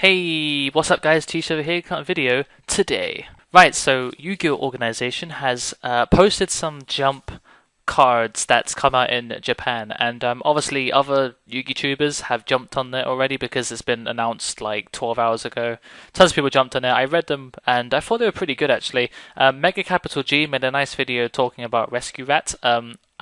Hey, what's up guys, T over here, current video today. Right, so Yu-Gi-Oh! Organization has posted some jump cards that's come out in Japan, and obviously other Yu-Gi tubers have jumped on it already because it's been announced like 12 hours ago. Tons of people jumped on it. I read them and I thought they were pretty good actually. Mega Capital G made a nice video talking about Rescue Rat.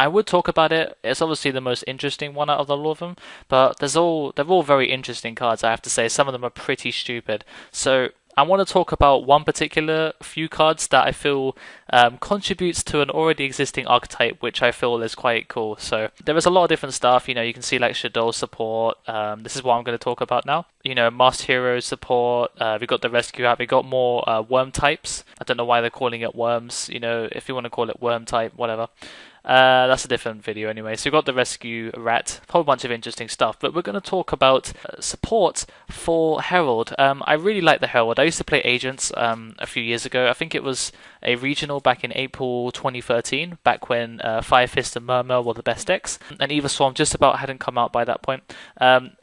I would talk about it. It's obviously the most interesting one out of all of them, but they're all very interesting cards. I have to say, some of them are pretty stupid. So I want to talk about one particular few cards that I feel contributes to an already existing archetype, which I feel is quite cool. So there is a lot of different stuff. You can see like Shadow support. This is what I'm going to talk about now. Masked Hero support. We got the Rescue app. We got more worm types. I don't know why they're calling it worms. If you want to call it worm type, whatever. That's a different video anyway. So we've got the Rescue Rat, a whole bunch of interesting stuff, but we're going to talk about support for Herald. I really like the Herald. I used to play Agents a few years ago. I think it was a regional back in April 2013, back when Fire Fist and Murmur were the best decks, and Eva Swarm just about hadn't come out by that point.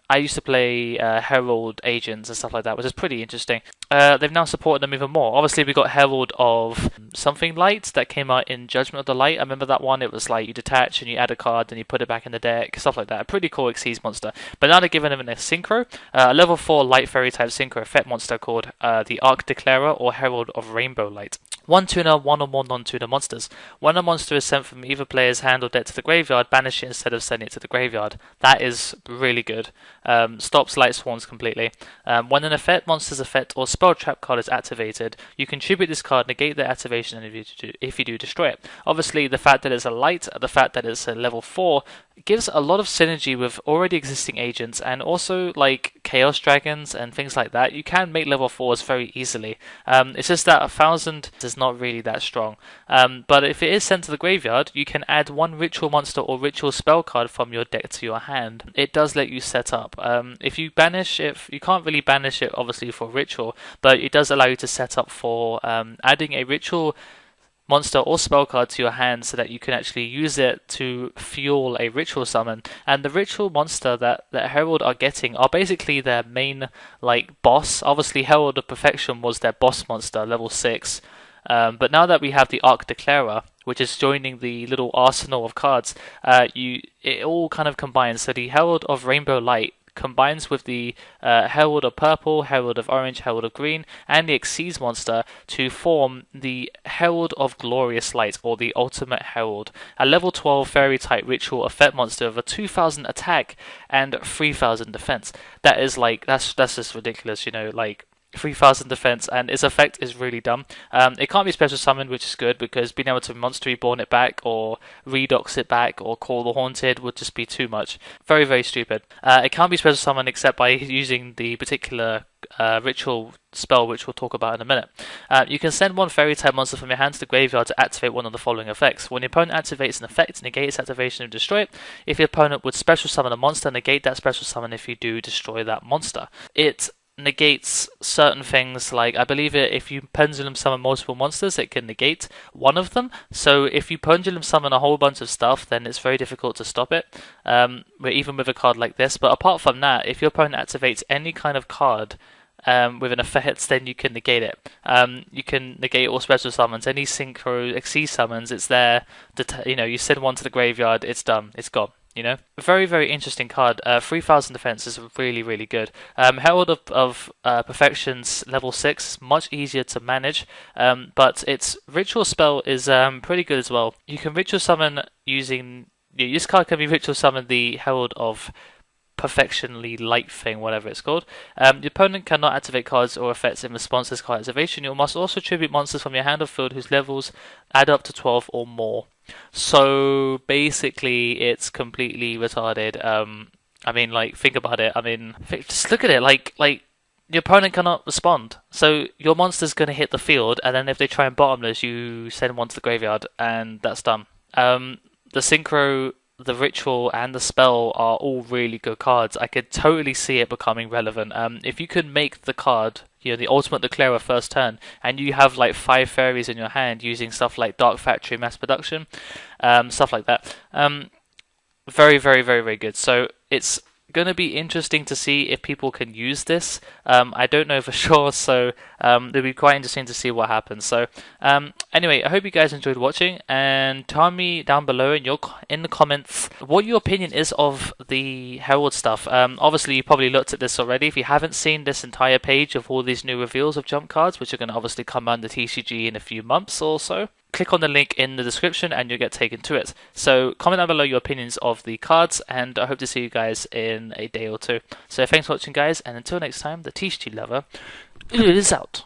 I used to play Herald Agents and stuff like that, which is pretty interesting. They've now supported them even more. Obviously, we got Herald of something Light that came out in Judgment of the Light. I remember that one. It was like you detach and you add a card and you put it back in the deck, stuff like that. A pretty cool Xyz monster. But now they're giving them a synchro, a level 4 Light Fairy type synchro effect monster called the Arc Declarer or Herald of Rainbow Light. One tuner, one or more non-tuner monsters. When a monster is sent from either player's hand or deck to the graveyard, banish it instead of sending it to the graveyard. That is really good. Stops light swarms completely. When an effect, monster's effect, or spell trap card is activated, you contribute this card, negate the activation, and if you do, destroy it. Obviously, the fact that it's a light, the fact that it's a level 4, gives a lot of synergy with already existing agents, and also like Chaos Dragons and things like that. You can make level 4s very easily. It's just that 1,000 is not really that strong. But if it is sent to the graveyard, you can add one ritual monster or ritual spell card from your deck to your hand. It does let you set up. If you banish it, you can't really banish it obviously for ritual, but it does allow you to set up for adding a ritual monster or spell card to your hand so that you can actually use it to fuel a ritual summon. And the ritual monster that Herald are getting are basically their main boss. Obviously Herald of Perfection was their boss monster, level 6. But now that we have the Arc Declarer, which is joining the little arsenal of cards, it all kind of combines. So the Herald of Rainbow Light combines with the Herald of Purple, Herald of Orange, Herald of Green, and the Xyz monster to form the Herald of Glorious Light, or the Ultimate Herald, a level 12 fairy type ritual effect monster of a 2,000 attack and 3,000 defense. That is that's just ridiculous, 3,000 defense, and its effect is really dumb. It can't be special summoned, which is good, because being able to monster reborn it back or redox it back or call the haunted would just be too much. Very, very stupid. It can't be special summoned except by using the particular ritual spell, which we'll talk about in a minute. You can send one fairy type monster from your hand to the graveyard to activate one of the following effects. When your opponent activates an effect, negate its activation and destroy it. If your opponent would special summon a monster, negate that special summon. If you do, destroy that monster. It negates certain things, like I believe if you pendulum summon multiple monsters, it can negate one of them. So if you pendulum summon a whole bunch of stuff, then it's very difficult to stop it, even with a card like this. But apart from that, if your opponent activates any kind of card with an effect, then you can negate it. You can negate all special summons, any synchro Xyz summons. It's there. You send one to the graveyard, it's done, it's gone. Very, very interesting card. 3,000 defense is really, really good. Herald of Perfection's level 6 is much easier to manage, but its ritual spell is pretty good as well. You can ritual summon using this card can be ritual summon the Herald of Perfectionly Light thing, whatever it's called. The opponent cannot activate cards or effects in response to this card activation. You must also tribute monsters from your hand or field whose levels add up to 12 or more. So basically, it's completely retarded. Think about it. Just look at it. Your opponent cannot respond, so your monster's going to hit the field, and then if they try and bottomless, you send one to the graveyard, and that's done. The synchro, the ritual, and the spell are all really good cards. I could totally see it becoming relevant. If you could make the card, the Ultimate Declarer first turn, and you have 5 fairies in your hand using stuff like Dark Factory Mass Production, stuff like that. Very, very, very, very good. So it's going to be interesting to see if people can use this. I don't know for sure, so it'll be quite interesting to see what happens. So anyway, I hope you guys enjoyed watching, and tell me down below in the comments what your opinion is of the Herald stuff. Obviously, you probably looked at this already. If you haven't seen this entire page of all these new reveals of jump cards, which are going to obviously come out in the TCG in a few months or so, click on the link in the description and you'll get taken to it. So comment down below your opinions of the cards, and I hope to see you guys in a day or two. So thanks for watching, guys, and until next time, the TCG lover is out.